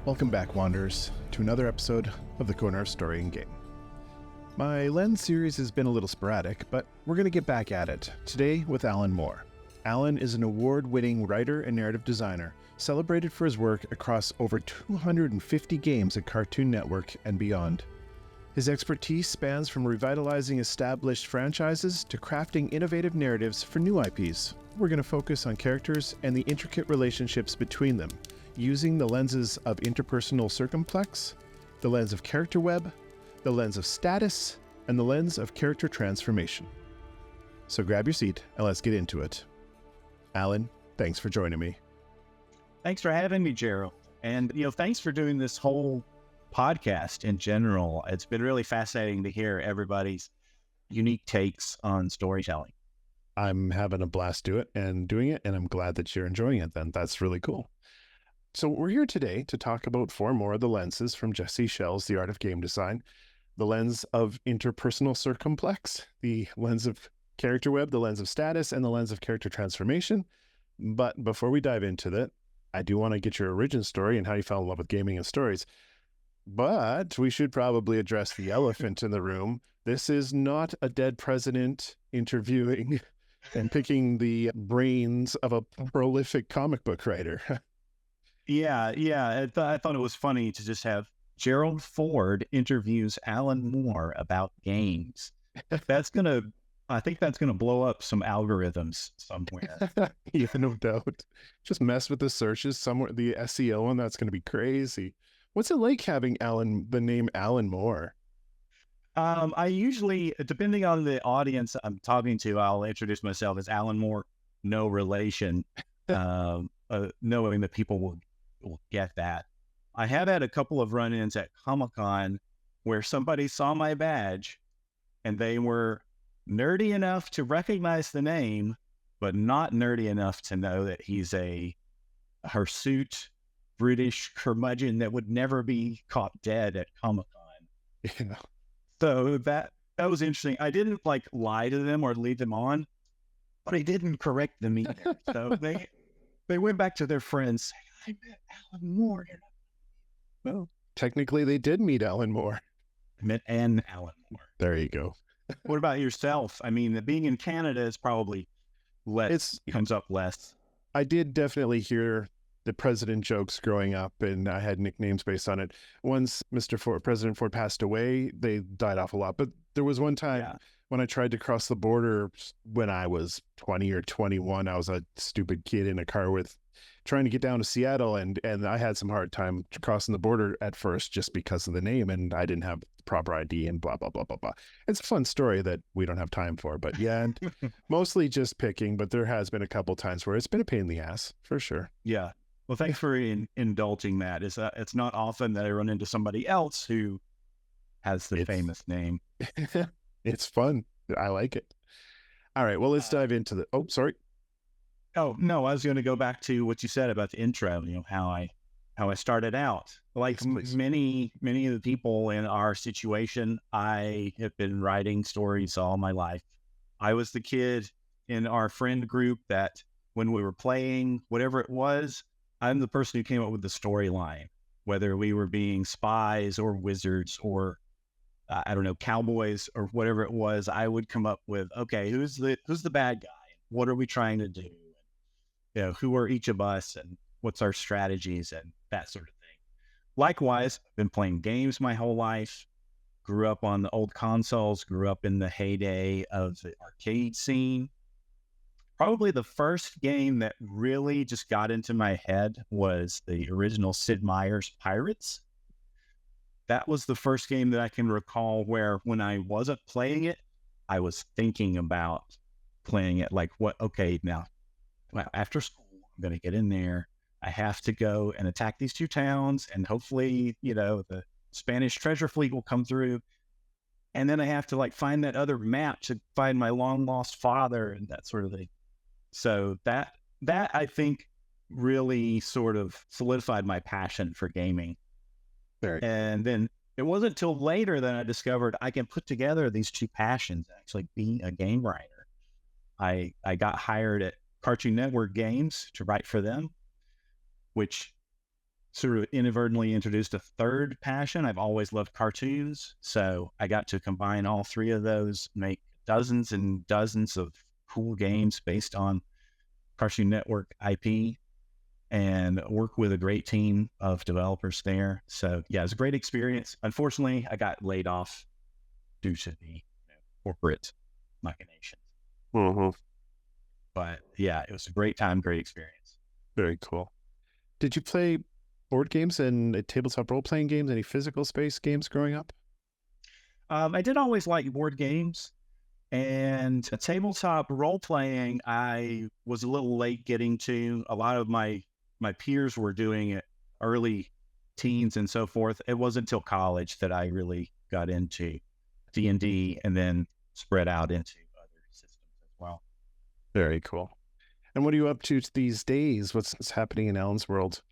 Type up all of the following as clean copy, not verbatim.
Welcome back, Wanderers, to another episode of the Corner Story and Game. My Lens series has been a little sporadic, but we're going to get back at it, today with Alan Moore. Alan is an award-winning writer and narrative designer, celebrated for his work across over 250 games at Cartoon Network and beyond. His expertise spans from revitalizing established franchises to crafting innovative narratives for new IPs. We're going to focus on characters and the intricate relationships between them, using the lenses of Interpersonal Circumplex, the lens of character web, the lens of status, and the lens of character transformation. So grab your seat and let's get into it. Alan, thanks for joining me. Thanks for having me, Gerald. And, thanks for doing this whole podcast in general. It's been really fascinating to hear everybody's unique takes on storytelling. I'm having a blast doing it, and I'm glad that you're enjoying it then. That's really cool. So we're here today to talk about 4 more of the lenses from Jesse Schell's The Art of Game Design: the lens of Interpersonal Circumplex, the lens of character web, the lens of status, and the lens of character transformation. But before we dive into that, I do want to get your origin story and how you fell in love with gaming and stories. But we should probably address the elephant in the room. This is not a dead president interviewing and picking the brains of a prolific comic book writer. Yeah. I thought it was funny to just have Gerald Ford interviews Alan Moore about games. I think that's gonna blow up some algorithms somewhere. Yeah, no doubt. Just mess with the searches somewhere. The SEO on that's going to be crazy. What's it like having the name Alan Moore? I usually, depending on the audience I'm talking to, I'll introduce myself as Alan Moore, no relation, knowing that people will get that. I have had a couple of run-ins at Comic-Con where somebody saw my badge and they were nerdy enough to recognize the name, but not nerdy enough to know that he's a hirsute British curmudgeon that would never be caught dead at Comic-Con. Yeah. So that was interesting. I didn't lie to them or lead them on, but I didn't correct them either. So they went back to their friends saying, "I met Alan Moore." Well, technically they did meet Alan Moore. I met an Alan Moore. There you go. What about yourself? I mean, being in Canada is probably comes up less. I did definitely hear the president jokes growing up, and I had nicknames based on it. Once President Ford passed away, they died off a lot. But there was one time when I tried to cross the border when I was 20 or 21. I was a stupid kid in a car trying to get down to Seattle, and I had some hard time crossing the border at first just because of the name, and I didn't have the proper ID and blah, blah, blah, blah, blah. It's a fun story that we don't have time for, but yeah, and mostly just picking, but there has been a couple times where it's been a pain in the ass, for sure. Yeah. Well, thanks for indulging that. It's not often that I run into somebody else who has the famous name. It's fun. I like it. All right. Well, let's dive into the... Oh, sorry. Oh, no, I was going to go back to what you said about the intro, how I started out. Like many of the people in our situation, I have been writing stories all my life. I was the kid in our friend group that when we were playing, whatever it was, I'm the person who came up with the storyline, whether we were being spies or wizards or, I don't know, cowboys or whatever it was. I would come up with, okay, who's the bad guy? What are we trying to do? Who are each of us and what's our strategies and that sort of thing. Likewise, I've been playing games my whole life, grew up on the old consoles, grew up in the heyday of the arcade scene. Probably the first game that really just got into my head was the original Sid Meier's Pirates. That was the first game that I can recall where when I wasn't playing it, I was thinking about playing it now after school, I'm going to get in there. I have to go and attack these 2 towns, and hopefully, the Spanish treasure fleet will come through. And then I have to find that other map to find my long lost father and that sort of thing. So that I think really sort of solidified my passion for gaming. And then it wasn't until later that I discovered I can put together these 2 passions and actually be a game writer. I got hired at Cartoon Network Games to write for them, which sort of inadvertently introduced a third passion. I've always loved cartoons. So I got to combine all three of those, make dozens and dozens of cool games based on Cartoon Network IP, and work with a great team of developers there. So yeah, it was a great experience. Unfortunately, I got laid off due to the corporate machinations. Mm-hmm. But yeah, it was a great time, great experience. Very cool. Did you play board games and tabletop role-playing games, any physical space games growing up? I did always like board games, and tabletop role-playing, I was a little late getting to. A lot of my peers were doing it early teens and so forth. It wasn't until college that I really got into D&D and then spread out into other systems as well. Very cool. And what are you up to these days? What's happening in Alan's world?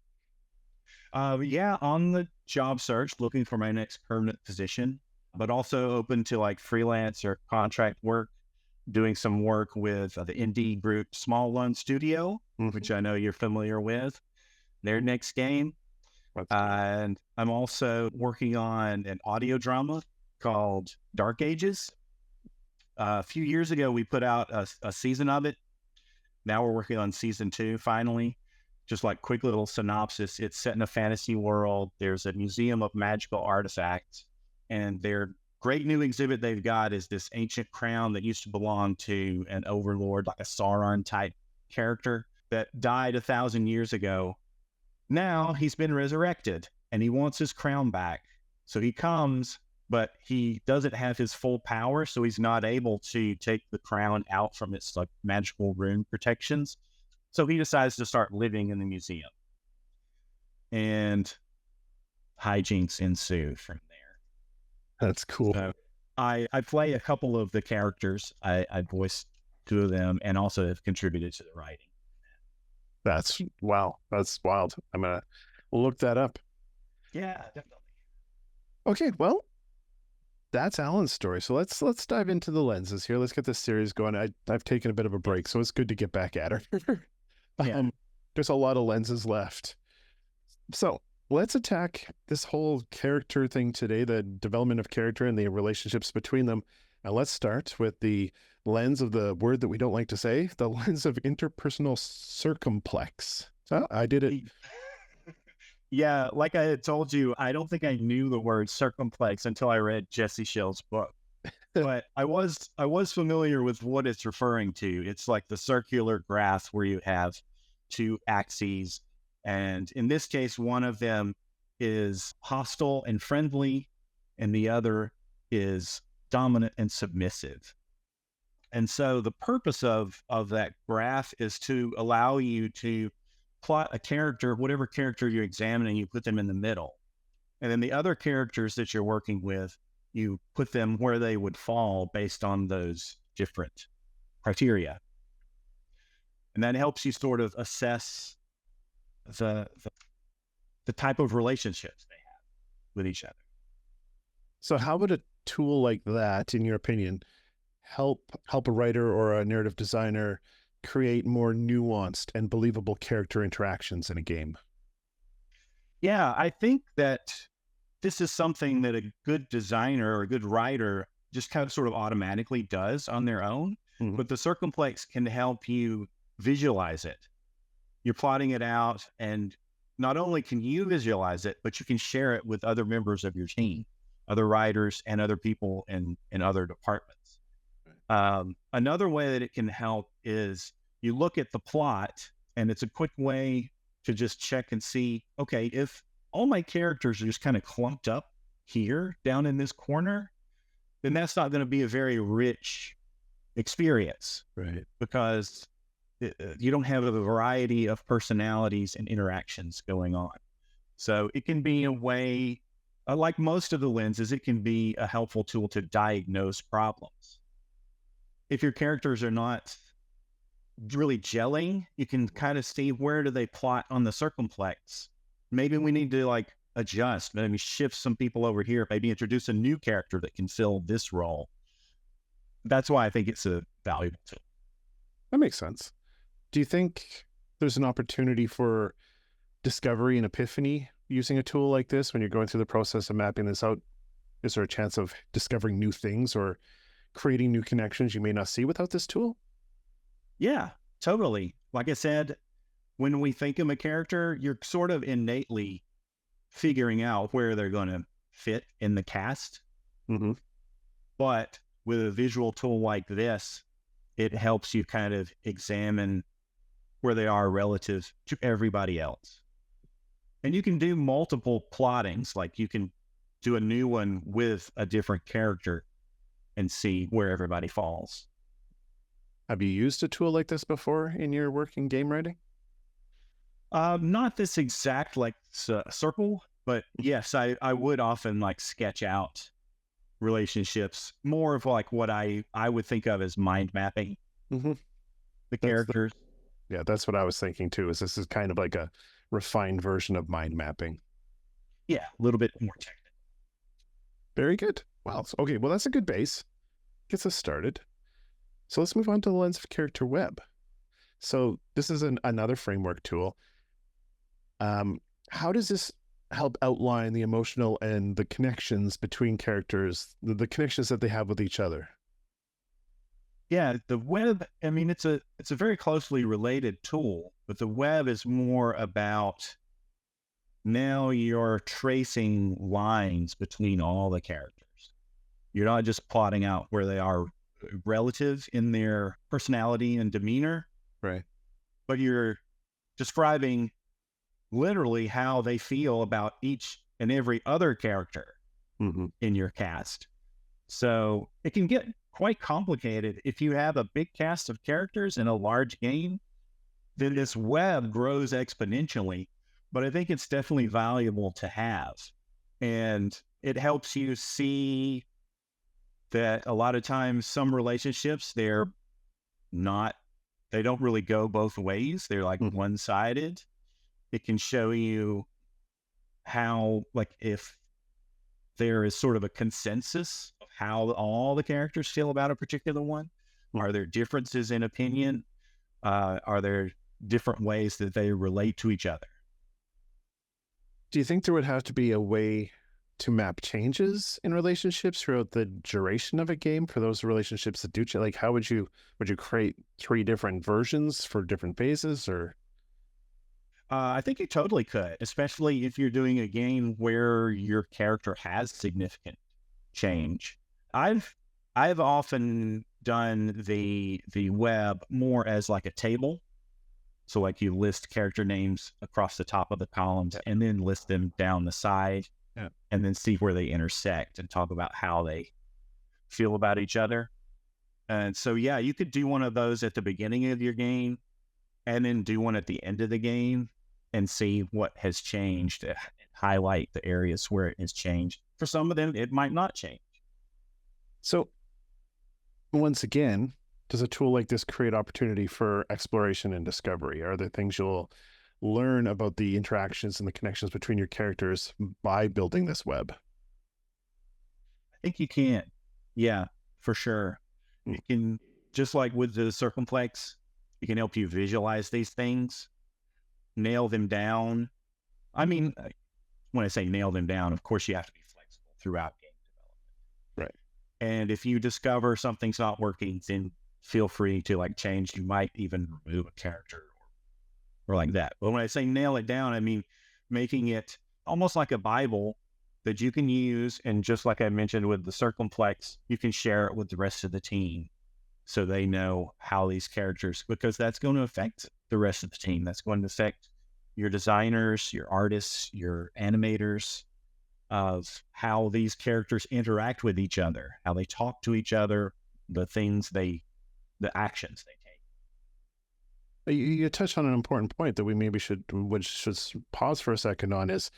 Yeah, on the job search, looking for my next permanent position, but also open to like freelance or contract work, doing some work with the indie group Small Lund Studio, which I know you're familiar with, their next game. And I'm also working on an audio drama called Dark Ages. A few years ago, we put out a season of it. Now we're working on season 2, finally. Just like quick little synopsis, it's set in a fantasy world. There's a museum of magical artifacts, and their great new exhibit they've got is this ancient crown that used to belong to an overlord, like a Sauron type character that died 1,000 years ago. Now he's been resurrected and he wants his crown back. So he comes, but he doesn't have his full power. So he's not able to take the crown out from its like magical rune protections. So he decides to start living in the museum, and hijinks ensue from there. That's cool. So I play a couple of the characters. I voiced 2 of them and also have contributed to the writing. That's wow. That's wild. I'm gonna look that up. Yeah, definitely. Okay, well, that's Alan's story. So let's dive into the lenses here. Let's get this series going. I've taken a bit of a break, so it's good to get back at her. Yeah. There's a lot of lenses left. So let's attack this whole character thing today, the development of character and the relationships between them. And let's start with the lens of the word that we don't like to say, the lens of interpersonal circumplex. So I did it. Yeah, like I had told you, I don't think I knew the word circumplex until I read Jesse Schell's book. But I was familiar with what it's referring to. It's like the circular graph where you have 2 axes. And in this case, one of them is hostile and friendly, and the other is dominant and submissive. And so the purpose of that graph is to allow you to plot a character, whatever character you're examining, you put them in the middle. And then the other characters that you're working with, you put them where they would fall based on those different criteria. And that helps you sort of assess the type of relationships they have with each other. So how would a tool like that, in your opinion, help a writer or a narrative designer create more nuanced and believable character interactions in a game? Yeah, I think that this is something that a good designer or a good writer just kind of sort of automatically does on their own. Mm-hmm. But the Circumplex can help you visualize it. You're plotting it out, and not only can you visualize it, but you can share it with other members of your team, other writers and other people in other departments. Another way that it can help is you look at the plot, and it's a quick way to just check and see, okay, if all my characters are just kind of clumped up here down in this corner, then that's not going to be a very rich experience, right? Because you don't have a variety of personalities and interactions going on. So it can be a way, like most of the lenses, it can be a helpful tool to diagnose problems. If your characters are not really gelling, you can kind of see where do they plot on the Circumplex. Maybe we need to like adjust, maybe shift some people over here, maybe introduce a new character that can fill this role. That's why I think it's a valuable tool. That makes sense. Do you think there's an opportunity for discovery and epiphany using a tool like this when you're going through the process of mapping this out? Is there a chance of discovering new things or creating new connections you may not see without this tool? Yeah, totally. Like I said, when we think of a character, you're sort of innately figuring out where they're going to fit in the cast. Mm-hmm. But with a visual tool like this, it helps you kind of examine where they are relative to everybody else. And you can do multiple plottings, like you can do a new one with a different character and see where everybody falls. Have you used a tool like this before in your work in game writing? Not this exact circle, but yes, I would often like sketch out relationships, more of like what I would think of as mind mapping Mm-hmm. the characters. Yeah, that's what I was thinking too, is this is kind of like a refined version of mind mapping. Yeah, a little bit more technical. Very good. Wow. Okay, well, that's a good base. Gets us started. So let's move on to the lens of character web. So this is another framework tool. How does this help outline the emotional and the connections between characters, the connections that they have with each other? Yeah, the web, I mean, it's a very closely related tool, but the web is more about now you're tracing lines between all the characters. You're not just plotting out where they are relative in their personality and demeanor, Right. but you're describing literally how they feel about each and every other character Mm-hmm. in your cast. So it can get quite complicated. If you have a big cast of characters in a large game, then this web grows exponentially. But I think it's definitely valuable to have. And it helps you see that a lot of times some relationships, they don't really go both ways. They're like one-sided. It can show you how, like, if there is sort of a consensus of how all the characters feel about a particular one. Are there differences in opinion? Are there different ways that they relate to each other? Do you think there would have to be a way to map changes in relationships throughout the duration of a game for those relationships that do change? Like, how would you create 3 different versions for different phases, or? I think you totally could, especially if you're doing a game where your character has significant change. I've often done the web more as like a table. So like you list character names across the top of the columns and then list them down the side, and then see where they intersect and talk about how they feel about each other. And so, yeah, you could do one of those at the beginning of your game and then do one at the end of the game and see what has changed, highlight the areas where it has changed. For some of them, it might not change. So once again, does a tool like this create opportunity for exploration and discovery? Are there things you'll learn about the interactions and the connections between your characters by building this web? I think you can. Yeah, for sure. You can, just like with the Circumplex, it can help you visualize these things, nail them down. I mean, when I say nail them down, of course, you have to be flexible throughout game development. Right. And if you discover something's not working, then feel free to like change. You might even remove a character or like that. But when I say nail it down, I mean making it almost like a Bible that you can use. And just like I mentioned with the Circumplex, you can share it with the rest of the team so they know how these characters, because that's going to affect the rest of the team. That's going to affect your designers, your artists, your animators, of how these characters interact with each other, how they talk to each other, the actions they take. You touched on an important point that we maybe should pause for a second on, is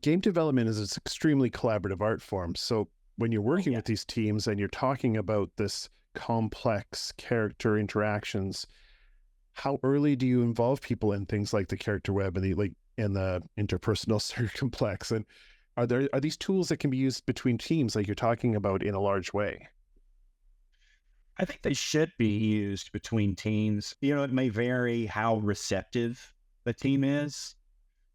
game development is this extremely collaborative art form. So when you're working with these teams and you're talking about this complex character interactions, how early do you involve people in things like the character web and the interpersonal circumplex? And are these tools that can be used between teams like you're talking about in a large way? I think they should be used between teams. You know, it may vary how receptive the team is.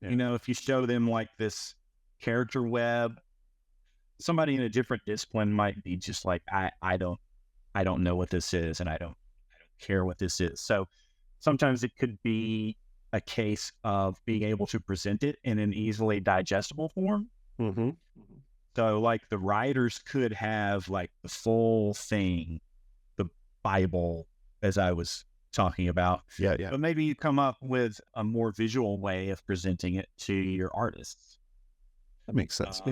Yeah. You know, if you show them like this character web, somebody in a different discipline might be just like, I don't know what this is, and I don't care what this is. So sometimes it could be a case of being able to present it in an easily digestible form. Mm-hmm. So like the writers could have like the full thing, the Bible, as I was talking about. Yeah. But maybe you come up with a more visual way of presenting it to your artists. That makes sense.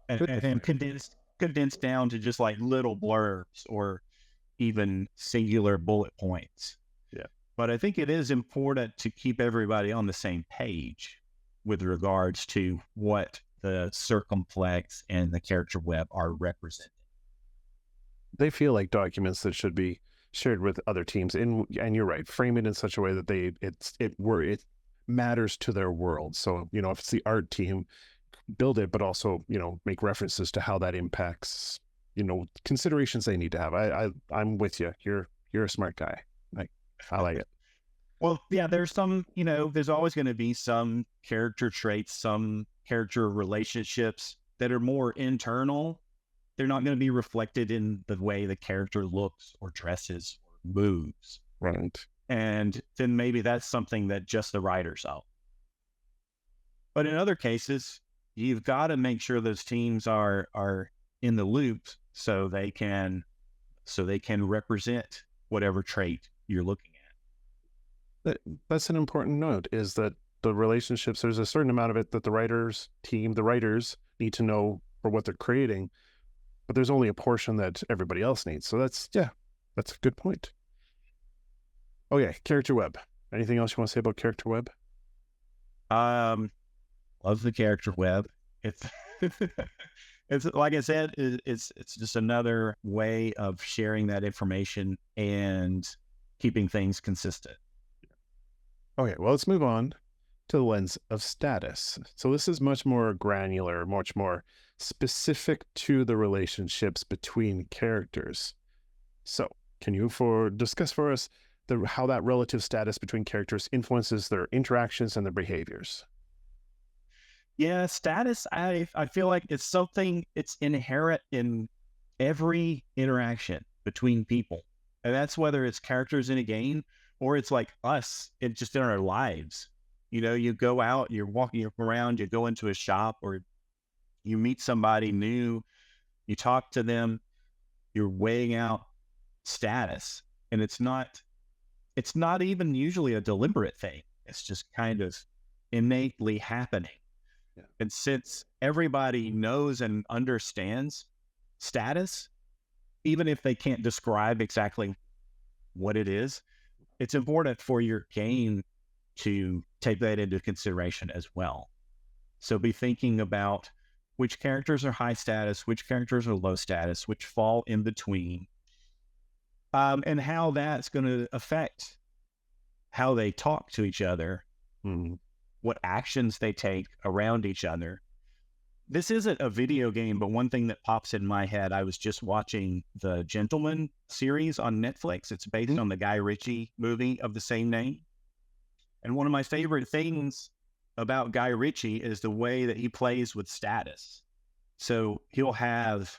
And condensed down to just like little blurbs or even singular bullet points. Yeah. But I think it is important to keep everybody on the same page with regards to what the circumplex and the character web are representing. They feel like documents that should be shared with other teams, and you're right, frame it in such a way that it matters to their world. So, you know, if it's the art team, build it, but also, you know, make references to how that impacts, you know, considerations they need to have. I'm with you. You're a smart guy. I like it. Well, yeah, there's some, you know, there's always going to be some character traits, some character relationships that are more internal. They're not going to be reflected in the way the character looks or dresses or moves. Right. And then maybe that's something that just the writers know. But in other cases, you've got to make sure those teams are in the loop so they can represent whatever trait you're looking at. That's an important note, is that the relationships, there's a certain amount of it that the writers need to know for what they're creating, but there's only a portion that everybody else needs. So that's a good point. Okay, character web. Anything else you want to say about character web? Love the character web. It's it's like I said, it's just another way of sharing that information and keeping things consistent. Okay, well, let's move on to the lens of status. So this is much more granular, much more specific to the relationships between characters. So can you discuss for us how that relative status between characters influences their interactions and their behaviors? Yeah, status, I feel like it's something, it's inherent in every interaction between people. And that's whether it's characters in a game or it's like us, it's just in our lives. You know, you go out, you're walking around, you go into a shop or you meet somebody new, you talk to them, you're weighing out status. And it's not even usually a deliberate thing. It's just kind of innately happening. Yeah. And since everybody knows and understands status, even if they can't describe exactly what it is, it's important for your game to take that into consideration as well. So be thinking about which characters are high status, which characters are low status, which fall in between, and how that's going to affect how they talk to each other, what actions they take around each other. This isn't a video game, but one thing that pops in my head, I was just watching the Gentleman series on Netflix. It's based on the Guy Ritchie movie of the same name. And one of my favorite things about Guy Ritchie is the way that he plays with status. So he'll have,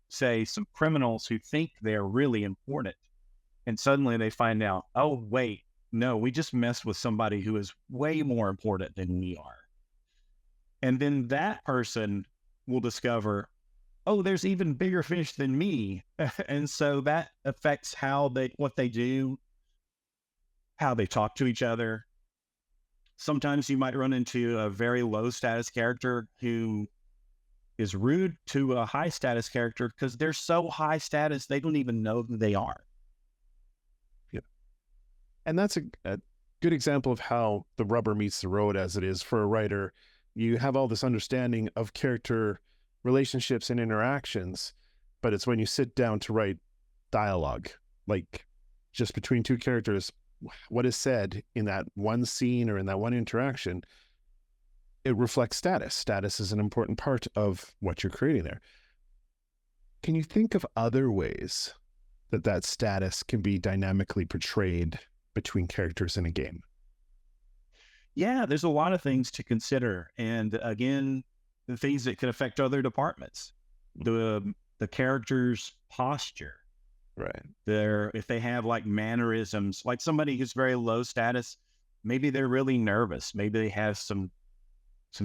say, some criminals who think they're really important. And suddenly they find out, oh, wait, no, we just messed with somebody who is way more important than we are. And then that person will discover, oh, there's even bigger fish than me. And so that affects what they do, how they talk to each other. Sometimes you might run into a very low status character who is rude to a high status character because they're so high status, they don't even know who they are. Yeah. And that's a good example of how the rubber meets the road, as it is for a writer. You have all this understanding of character relationships and interactions, but it's when you sit down to write dialogue, like just between two characters, what is said in that one scene or in that one interaction, it reflects status. Status is an important part of what you're creating there. Can you think of other ways that status can be dynamically portrayed between characters in a game? Yeah, there's a lot of things to consider. And again, the things that can affect other departments, the character's posture, Right. if they have like mannerisms, like somebody who's very low status, maybe they're really nervous. Maybe they have some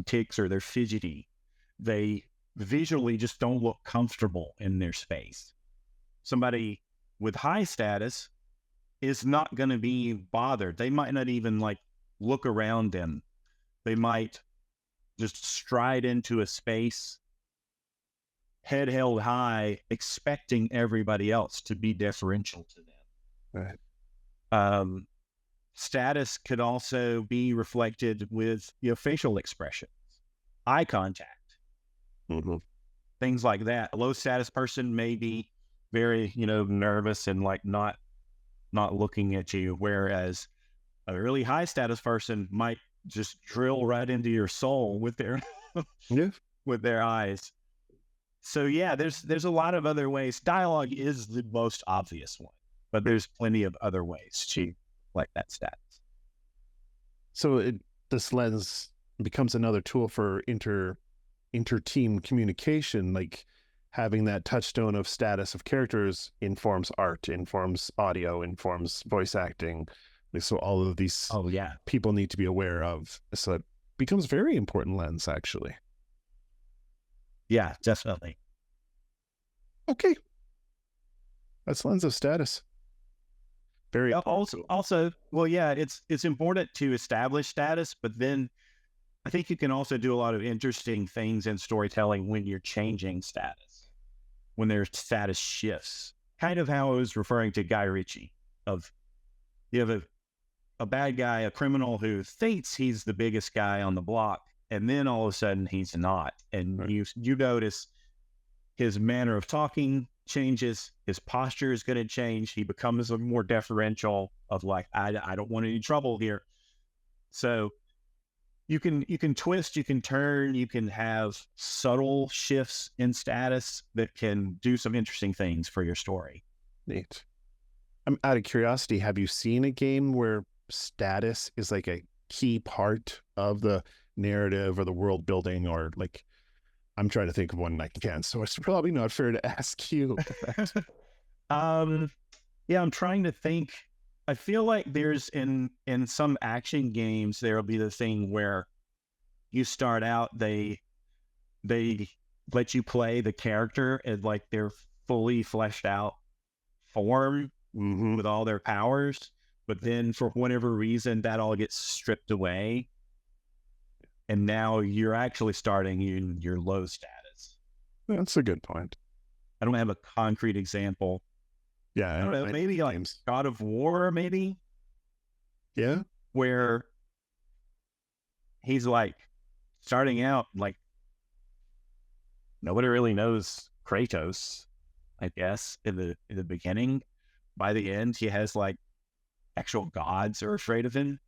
tics or they're fidgety. They visually just don't look comfortable in their space. Somebody with high status is not going to be bothered. They might not even like look around them. They might just stride into a space, head held high, expecting everybody else to be deferential to them. Right. Status could also be reflected with facial expressions, eye contact, things like that. A low status person may be very, nervous and like not looking at you, whereas a really high status person might just drill right into your soul with their with their eyes. So yeah, there's a lot of other ways. Dialogue is the most obvious one, but there's plenty of other ways to like that status. So this lens becomes another tool for inter-team communication, like having that touchstone of status of characters informs art, informs audio, informs voice acting. So all of these people need to be aware of. So it becomes a very important lens, actually. Yeah, definitely. Okay. That's lens of status. Very also, well, yeah, it's important to establish status, but then I think you can also do a lot of interesting things in storytelling when you're changing status, when their status shifts. Kind of how I was referring to Guy Ritchie, of you have a bad guy, a criminal who thinks he's the biggest guy on the block, and then all of a sudden he's not. And right. you notice his manner of talking changes, his posture is going to change. He becomes a more deferential of like, I don't want any trouble here. So you can twist, you can turn, you can have subtle shifts in status that can do some interesting things for your story. Neat. I'm out of curiosity, have you seen a game where status is like a key part of the narrative or the world building, or like, I'm trying to think of one I can, so it's probably not fair to ask you. Yeah, I'm trying to think. I feel like there's in some action games, there'll be the thing where you start out, they let you play the character as like their fully fleshed out form with all their powers, but then for whatever reason that all gets stripped away, and now you're actually starting in your low status. That's a good point. I don't have a concrete example. Yeah, I don't know, maybe like God of War, maybe. Yeah, where he's like starting out like nobody really knows Kratos, I guess, in the beginning. By the end, he has like actual gods are afraid of him.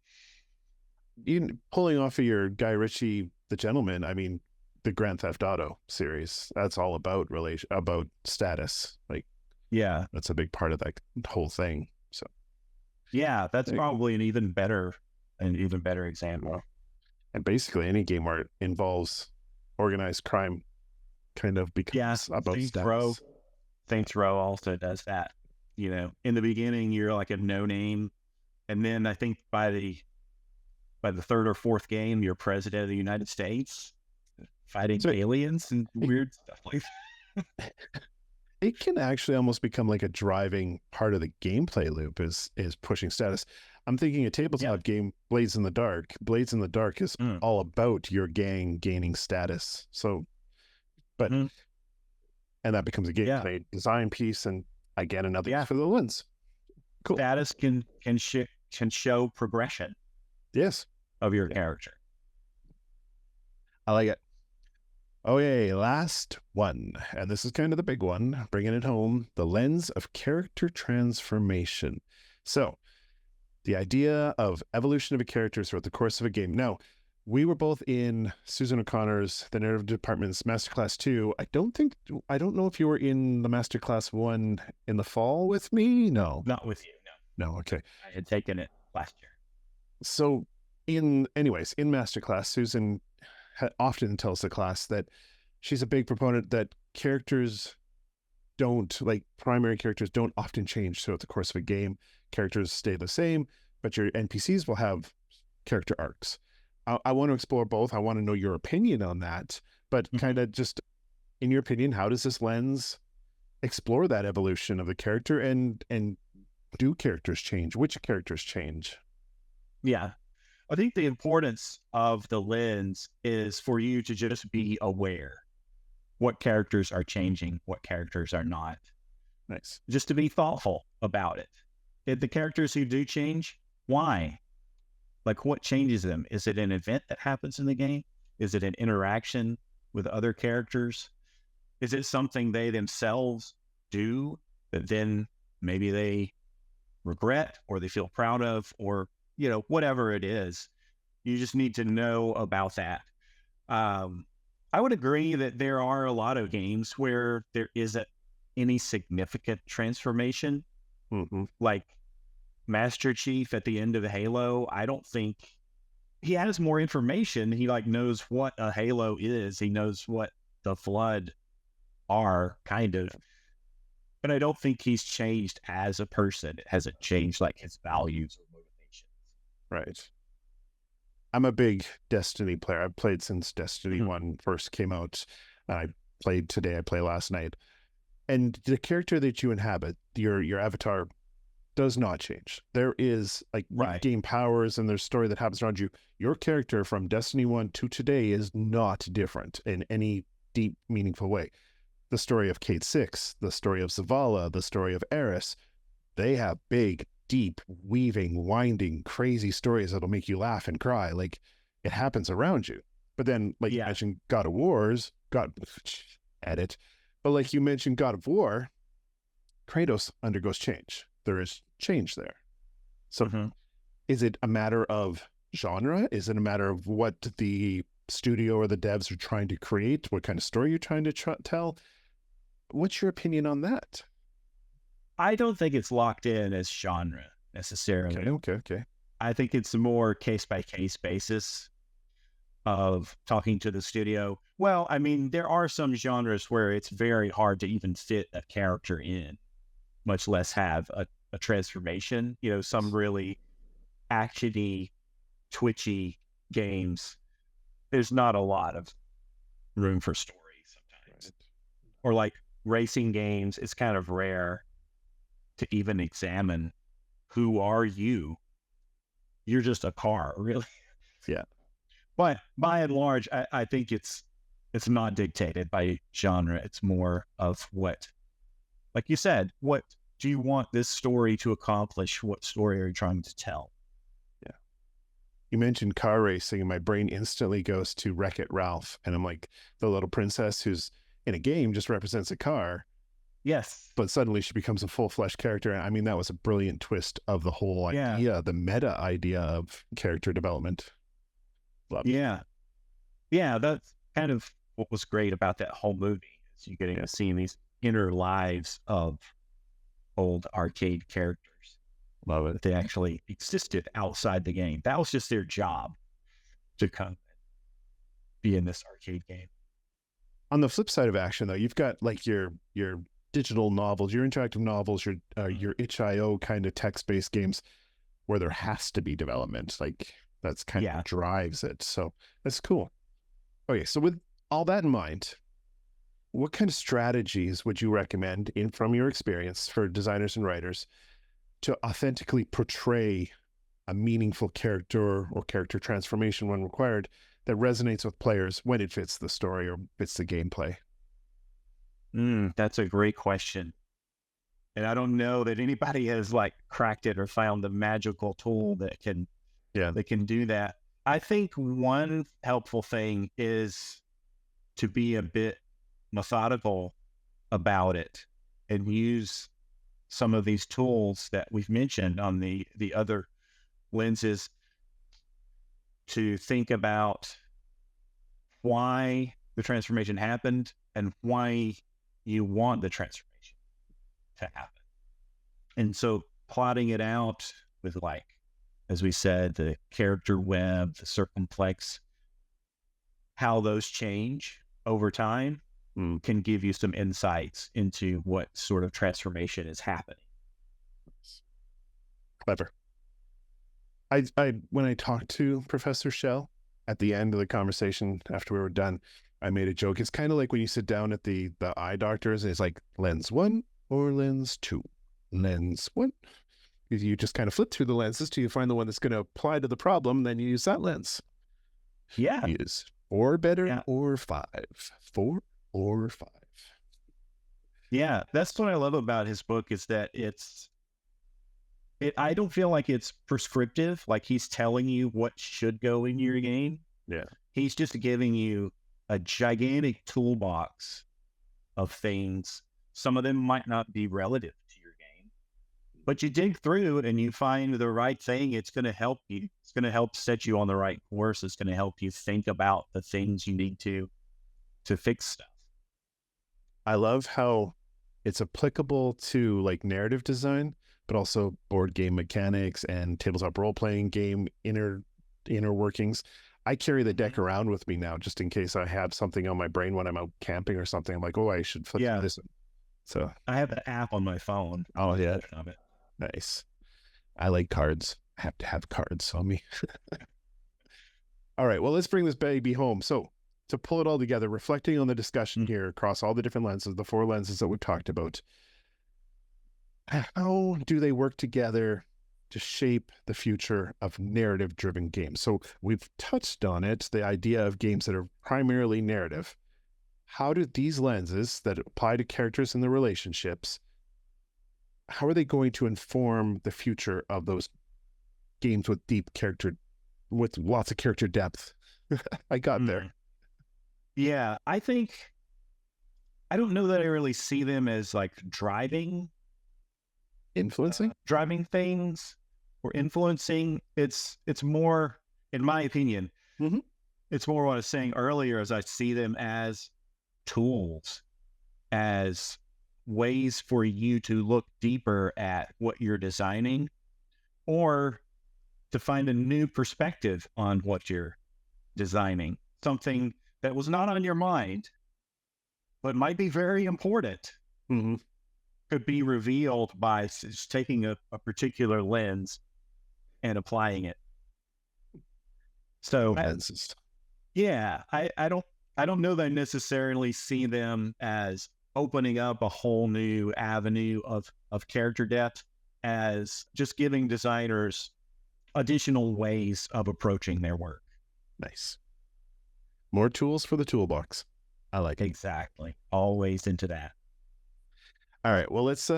Pulling off of your Guy Ritchie, The Gentleman, I mean, the Grand Theft Auto series, that's all about about status. Like, yeah, that's a big part of that whole thing. So, yeah, that's probably an even better example. And basically, any game where it involves organized crime kind of becomes about status. Saints Row also does that. In the beginning, you're like a no name, and then I think by the third or fourth game, you're president of the United States, fighting aliens and weird stuff like that. It can actually almost become like a driving part of the gameplay loop is pushing status. I'm thinking a tabletop game, Blades in the Dark. Blades in the Dark is all about your gang gaining status. So, but, and that becomes a gameplay design piece, and again, another for the lens. Cool. Status can show progression. Yes. Of your character. I like it. Okay, last one. And this is kind of the big one, bringing it home. The lens of character transformation. So, the idea of evolution of a character throughout the course of a game. Now, we were both in Susan O'Connor's, the Narrative Department's Masterclass 2. I don't know if you were in the Masterclass 1 in the fall with me. No. Not with you, no. No, okay. I had taken it last year. So in Masterclass, Susan often tells the class that she's a big proponent that primary characters don't often change throughout the course of a game. Characters stay the same, but your NPCs will have character arcs. I want to explore both. I want to know your opinion on that, but kind of just in your opinion, how does this lens explore that evolution of the character, and do characters change? Which characters change? Yeah. I think the importance of the lens is for you to just be aware what characters are changing, what characters are not. Nice. Just to be thoughtful about it. If the characters who do change, why? Like, what changes them? Is it an event that happens in the game? Is it an interaction with other characters? Is it something they themselves do that then maybe they regret or they feel proud of, or, whatever it is? You just need to know about that. I would agree that there are a lot of games where there isn't any significant transformation. Like Master Chief at the end of Halo, I don't think he has more information. He knows what a Halo is. He knows what the Flood are, kind of. But I don't think he's changed as a person. It hasn't changed his values or motivations. Right. I'm a big Destiny player. I've played since Destiny 1 first came out. I played today. I played last night. And the character that you inhabit, your avatar, does not change. There is Right. game powers and there's story that happens around you. Your character from Destiny 1 to today is not different in any deep, meaningful way. The story of Kate 6, the story of Zavala, the story of Eris, they have big, deep, weaving, winding, crazy stories that'll make you laugh and cry. It happens around you. But then, you mentioned God of War's, edit. But like you mentioned God of War, Kratos undergoes change. There is change there. So is it a matter of genre? Is it a matter of what the studio or the devs are trying to create? What kind of story you're trying to tell? What's your opinion on that? I don't think it's locked in as genre necessarily. Okay. I think it's a more case-by-case basis of talking to the studio. Well, I mean, there are some genres where it's very hard to even fit a character in, much less have a transformation. Some really actiony, twitchy games, there's not a lot of room for story sometimes. Right. Or racing games, it's kind of rare to even examine who are you. You're just a car, really. Yeah. But by and large, I think it's not dictated by genre. It's more of what, like you said, what do you want this story to accomplish? What story are you trying to tell? Yeah. You mentioned car racing and my brain instantly goes to Wreck-It Ralph. And I'm like, the little princess who's in a game just represents a car. Yes. But suddenly she becomes a full-fledged character. I mean, that was a brilliant twist of the whole idea, the meta idea of character development. Love it. Yeah, that's kind of what was great about that whole movie, is you getting to see these inner lives of old arcade characters. Love it. That they actually existed outside the game. That was just their job, to come be in this arcade game. On the flip side of action, though, you've got your digital novels, your interactive novels, your itch.io kind of text-based games where there has to be development. That's kind of drives it. So that's cool. Okay, so with all that in mind, what kind of strategies would you recommend from your experience for designers and writers to authentically portray a meaningful character or character transformation when required that resonates with players when it fits the story or fits the gameplay? That's a great question. And I don't know that anybody has cracked it or found the magical tool that can do that. I think one helpful thing is to be a bit methodical about it and use some of these tools that we've mentioned on the other lenses to think about why the transformation happened and why you want the transformation to happen. And so plotting it out with as we said, the character web, the circumplex, how those change over time can give you some insights into what sort of transformation is happening. Clever. I when I talked to Professor Schell at the end of the conversation after we were done, I made a joke. It's kind of like when you sit down at the eye doctors and it's like lens 1 or lens 2. Lens 1. You just kind of flip through the lenses till you find the one that's going to apply to the problem, then you use that lens. Yeah. Use 4 better or 5. 4 or 5. Yeah, that's what I love about his book is that I don't feel like it's prescriptive, like he's telling you what should go in your game. Yeah. He's just giving you a gigantic toolbox of things. Some of them might not be relative to your game, but you dig through it and you find the right thing. It's going to help you. It's going to help set you on the right course. It's going to help you think about the things you need to fix stuff. I love how it's applicable to like narrative design, but also board game mechanics and tabletop role-playing game inner workings. I carry the deck around with me now just in case I have something on my brain when I'm out camping or something. I'm like, oh, I should flip this one. So I have an app on my phone. Oh, yeah. Of it. Nice. I like cards. I have to have cards on me. All right, well, let's bring this baby home. So to pull it all together, reflecting on the discussion here across all the different lenses, the 4 lenses that we've talked about, how do they work together to shape the future of narrative-driven games? So we've touched on it, the idea of games that are primarily narrative. How do these lenses that apply to characters and their relationships, how are they going to inform the future of those games with with lots of character depth? I got there. Yeah, I don't know that I really see them as like influencing things or influencing. It's more, in my opinion, it's more what I was saying earlier, as I see them as tools, as ways for you to look deeper at what you're designing or to find a new perspective on what you're designing, something that was not on your mind, but might be very important. Could be revealed by just taking a particular lens and applying it. So, I don't know that I necessarily see them as opening up a whole new avenue of character depth, as just giving designers additional ways of approaching their work. Nice. More tools for the toolbox. I like it. Exactly. Always into that. All right. Well, let's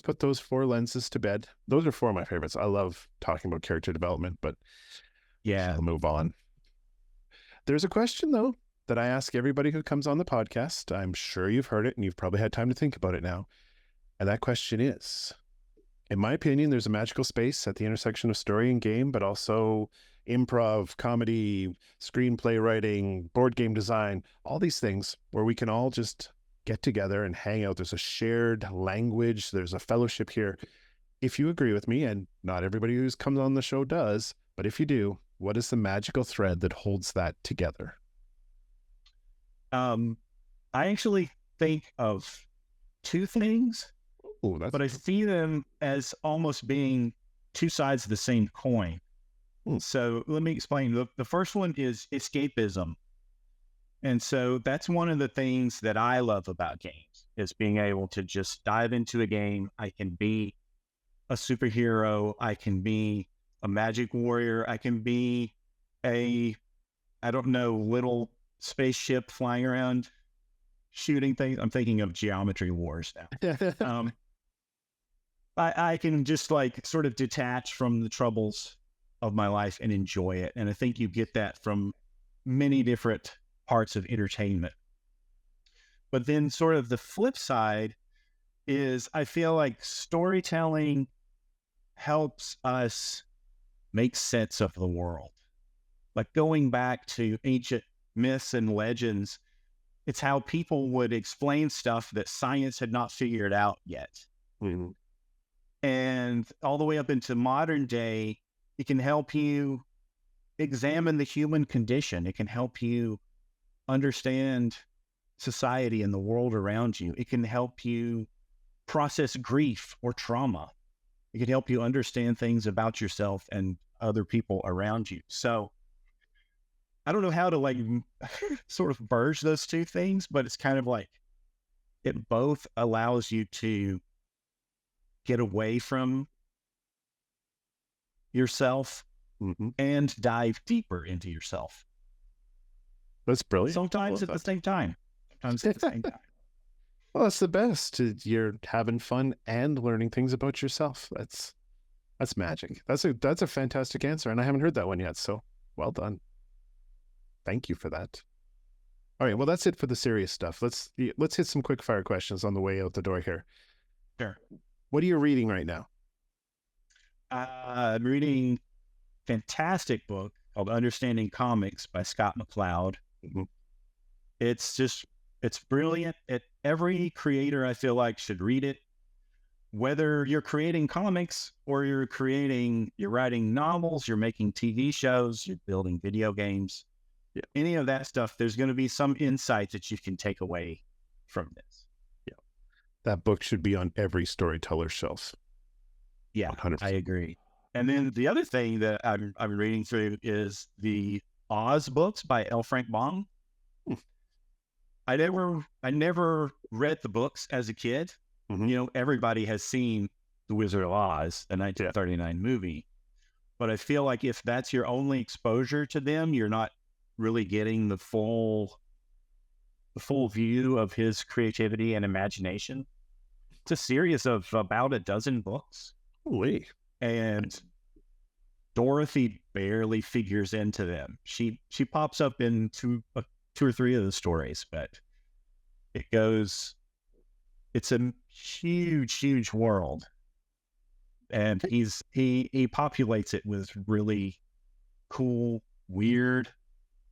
put those 4 lenses to bed. Those are 4 of my favorites. I love talking about character development, but I'll move on. There's a question though that I ask everybody who comes on the podcast. I'm sure you've heard it and you've probably had time to think about it now. And that question is, in my opinion, there's a magical space at the intersection of story and game, but also improv, comedy, screenplay writing, board game design, all these things where we can all just get together and hang out. There's a shared language. There's a fellowship here. If you agree with me, and not everybody who's comes on the show does, but if you do, what is the magical thread that holds that together? I actually think of 2 things, but I see them as almost being 2 sides of the same coin. So let me explain. The first one is escapism. And so that's one of the things that I love about games, is being able to just dive into a game. I can be a superhero. I can be a magic warrior. I can be little spaceship flying around shooting things. I'm thinking of Geometry Wars now. I can just like sort of detach from the troubles of my life and enjoy it. And I think you get that from many different parts of entertainment. But then sort of the flip side is I feel like storytelling helps us make sense of the world. Like going back to ancient myths and legends, it's how people would explain stuff that science had not figured out yet. And all the way up into modern day, It can help you examine the human condition. It can help you understand society and the world around you. It can help you process grief or trauma. It can help you understand things about yourself and other people around you. So I don't know how to like sort of merge those two things, but it's kind of like it both allows you to get away from yourself and dive deeper into yourself. That's brilliant. Sometimes at the same time. Sometimes at the same time. Well, that's the best. You're having fun and learning things about yourself. That's magic. That's a fantastic answer, and I haven't heard that one yet. So well done. Thank you for that. All right. Well, that's it for the serious stuff. Let's hit some quick fire questions on the way out the door here. Sure. What are you reading right now? I'm reading a fantastic book called Understanding Comics by Scott McCloud. It's brilliant. Every creator, I feel like, should read it. Whether you're creating comics or you're writing novels, you're making TV shows, you're building video games, any of that stuff, there's going to be some insight that you can take away from this. Yeah. That book should be on every storyteller's shelf. Yeah, 100%. I agree. And then the other thing that I'm reading through is the Oz books by L. Frank Baum. I never read the books as a kid. Everybody has seen The Wizard of Oz, the 1939 movie. But I feel like if that's your only exposure to them, you're not really getting the full view of his creativity and imagination. It's a series of about a dozen books. Holy. And Dorothy barely figures into them. She pops up in two or three of the stories, but it's a huge world, and he populates it with really cool, weird,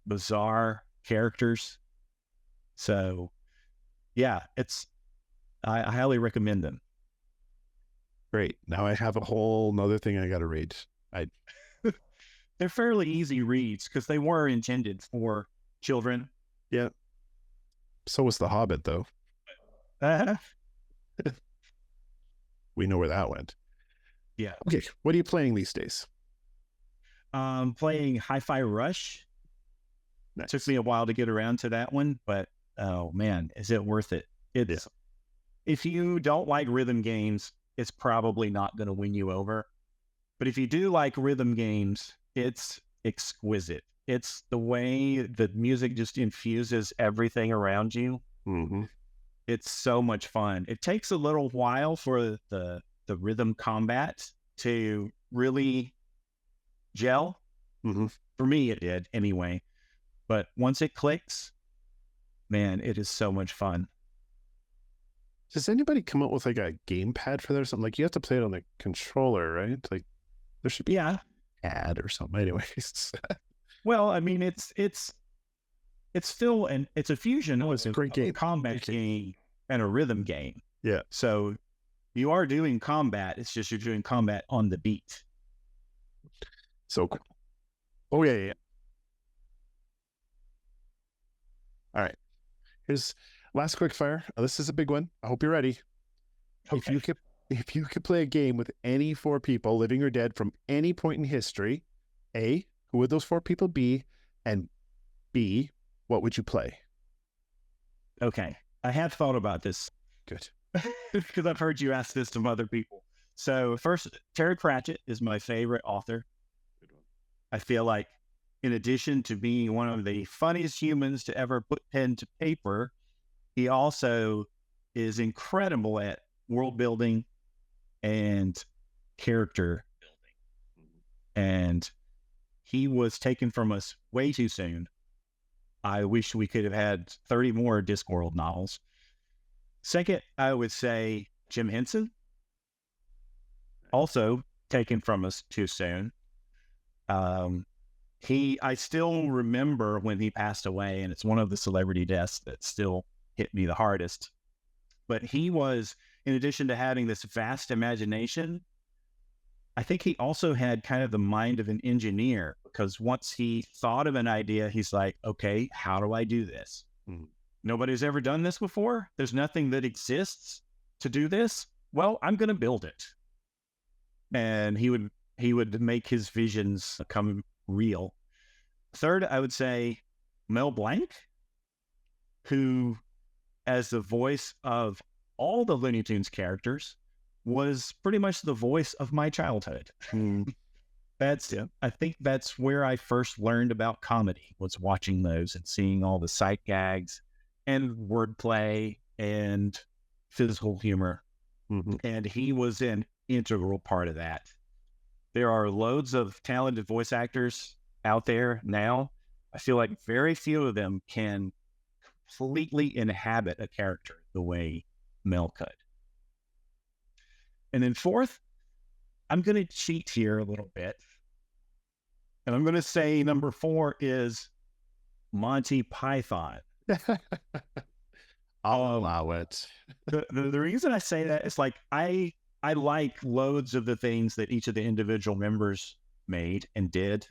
bizarre characters. So yeah, I highly recommend them. Great. Now I have a whole nother thing I got to read. They're fairly easy reads because they were intended for children. Yeah. So was The Hobbit, though. We know where that went. Yeah. Okay. What are you playing these days? Playing Hi-Fi Rush. Nice. Took me a while to get around to that one, but oh man, is it worth it? If you don't like rhythm games, it's probably not going to win you over. But if you do like rhythm games, it's exquisite. It's the way the music just infuses everything around you. It's so much fun. It takes a little while for the rhythm combat to really gel. For me, it did anyway. But once it clicks, man, it is so much fun. Does anybody come up with like a gamepad for that or something? Like you have to play it on the controller, right? Like there should be an ad or something. Anyways. Well, I mean, it's still it's a fusion. It's a great game. A combat game and a rhythm game. Yeah. So you are doing combat. It's just you're doing combat on the beat. So cool. Oh yeah. All right. Here's last quick fire. This is a big one. I hope you're ready. Okay. If you could play a game with any 4 people, living or dead, from any point in history, A, who would those 4 people be? And B, what would you play? Okay. I have thought about this. Good. Because I've heard you ask this to other people. So first, Terry Pratchett is my favorite author. Good one. I feel like in addition to being one of the funniest humans to ever put pen to paper, he also is incredible at world building and character building. And he was taken from us way too soon. I wish we could have had 30 more Discworld novels. Second, I would say Jim Henson, also taken from us too soon. I still remember when he passed away, and it's one of the celebrity deaths that still hit me the hardest. But he was, in addition to having this vast imagination, I think he also had kind of the mind of an engineer, because once he thought of an idea, he's like, okay, how do I do this? Nobody's ever done this before. There's nothing that exists to do this. Well, I'm going to build it. And he would make his visions come real. Third, I would say Mel Blanc, who, as the voice of all the Looney Tunes characters, was pretty much the voice of my childhood. I think that's where I first learned about comedy, was watching those and seeing all the sight gags and wordplay and physical humor. And he was an integral part of that. There are loads of talented voice actors out there now. I feel like very few of them can completely inhabit a character the way Mel could. And then fourth, I'm going to cheat here a little bit. And I'm going to say number 4 is Monty Python. I'll allow it. The reason I say that is, like, I like loads of the things that each of the individual members made and did.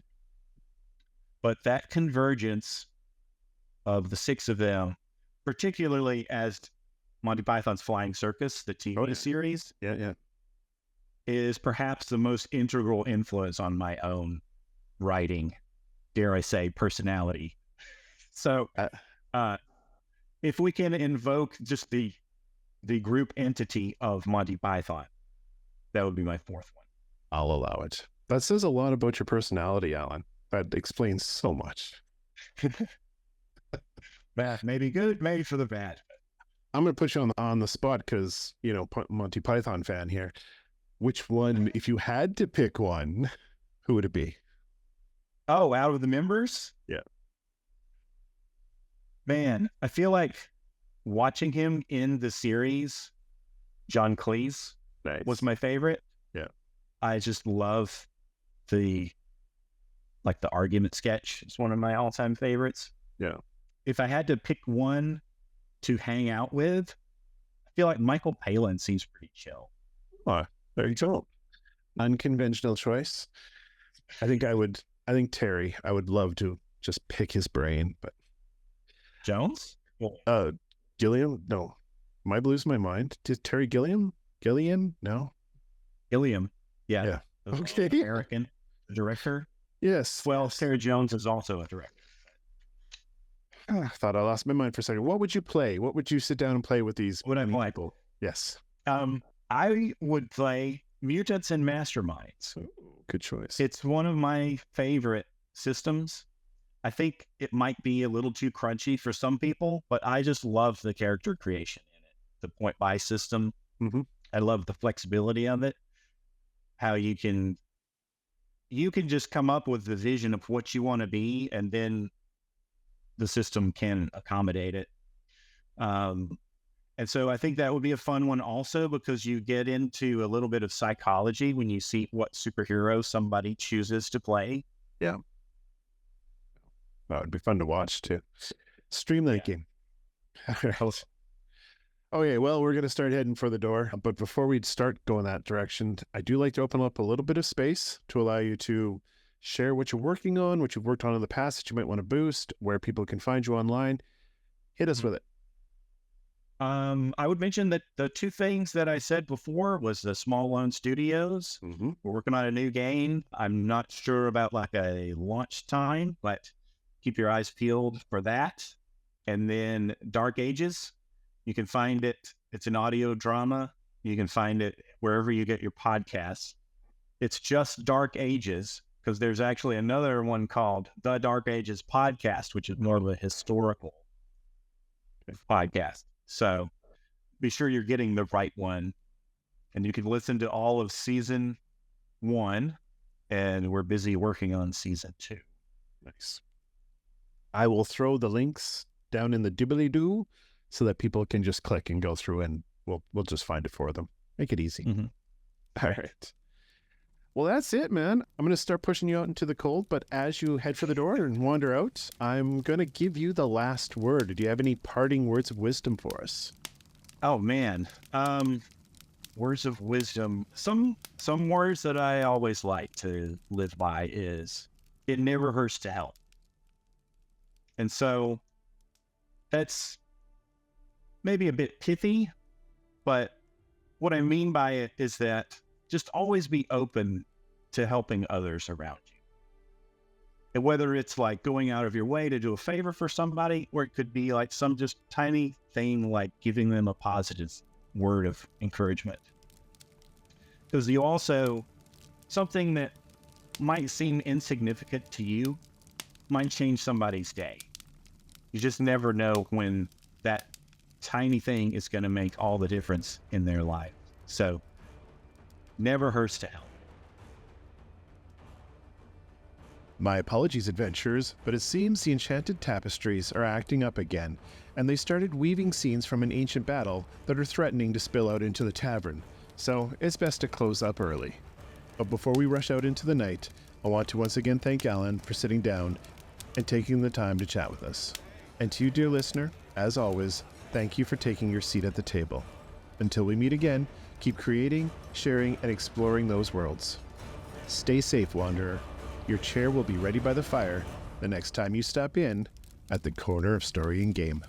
But that convergence of the 6 of them, particularly as Monty Python's Flying Circus, the TV series, is perhaps the most integral influence on my own writing, dare I say, personality. So if we can invoke just the group entity of Monty Python, that would be my 4th one. I'll allow it. That says a lot about your personality, Alan. That explains so much. Bad, maybe good, maybe for the bad. I'm going to put you on the spot because, Monty Python fan here. Which one, if you had to pick one, who would it be? Oh, out of the members? Yeah. Man, I feel like watching him in the series, John Cleese, was my favorite. Yeah. I just love the argument sketch. It's one of my all-time favorites. Yeah. If I had to pick one to hang out with, I feel like Michael Palin seems pretty chill. Oh, there you go. Unconventional choice. I think Terry, I would love to just pick his brain, but Jones? Gilliam? No. Am I losing my mind? Did Terry Gilliam? Gilliam? No. Gilliam. Yeah. Yeah. Okay. American director. Yes. Well, Sarah Jones is also a director. I thought I lost my mind for a second. What would you play? What would you sit down and play with these people? Yes. I would play Mutants and Masterminds. Ooh, good choice. It's one of my favorite systems. I think it might be a little too crunchy for some people, but I just love the character creation in it. The point buy system. I love the flexibility of it. How you can just come up with the vision of what you want to be, and then the system can accommodate it. And so I think that would be a fun one also, because you get into a little bit of psychology when you see what superhero somebody chooses to play. Yeah. That would be fun to watch too. Stream that game. All right. Okay, well, we're going to start heading for the door. But before we start going that direction, I do like to open up a little bit of space to allow you to share what you're working on, what you've worked on in the past that you might want to boost, where people can find you online. Hit us with it. I would mention that the 2 things that I said before was the Small Loan Studios. We're working on a new game. I'm not sure about like a launch time, but keep your eyes peeled for that. And then Dark Ages, you can find it. It's an audio drama. You can find it wherever you get your podcasts. It's just Dark Ages, because there's actually another one called The Dark Ages Podcast, which is more of a historical podcast. So be sure you're getting the right one. And you can listen to all of season 1, and we're busy working on season 2. Nice. I will throw the links down in the dibbly-doo so that people can just click and go through, and we'll just find it for them. Make it easy. All right. Well, that's it, man. I'm going to start pushing you out into the cold, but as you head for the door and wander out, I'm going to give you the last word. Do you have any parting words of wisdom for us? Oh, man. words of wisdom. Some words that I always like to live by is, it never hurts to help. And so that's maybe a bit pithy, but what I mean by it is that just always be open to helping others around you. And whether it's like going out of your way to do a favor for somebody, or it could be like some just tiny thing like giving them a positive word of encouragement. Because you also, something that might seem insignificant to you might change somebody's day. You just never know when that tiny thing is going to make all the difference in their life. So, never hurts to help. My apologies, adventurers, but it seems the enchanted tapestries are acting up again, and they started weaving scenes from an ancient battle that are threatening to spill out into the tavern, so it's best to close up early. But before we rush out into the night, I want to once again thank Alan for sitting down and taking the time to chat with us. And to you, dear listener, as always, thank you for taking your seat at the table. Until we meet again, keep creating, sharing, and exploring those worlds. Stay safe, Wanderer. Your chair will be ready by the fire the next time you stop in at the Corner of Story and Game.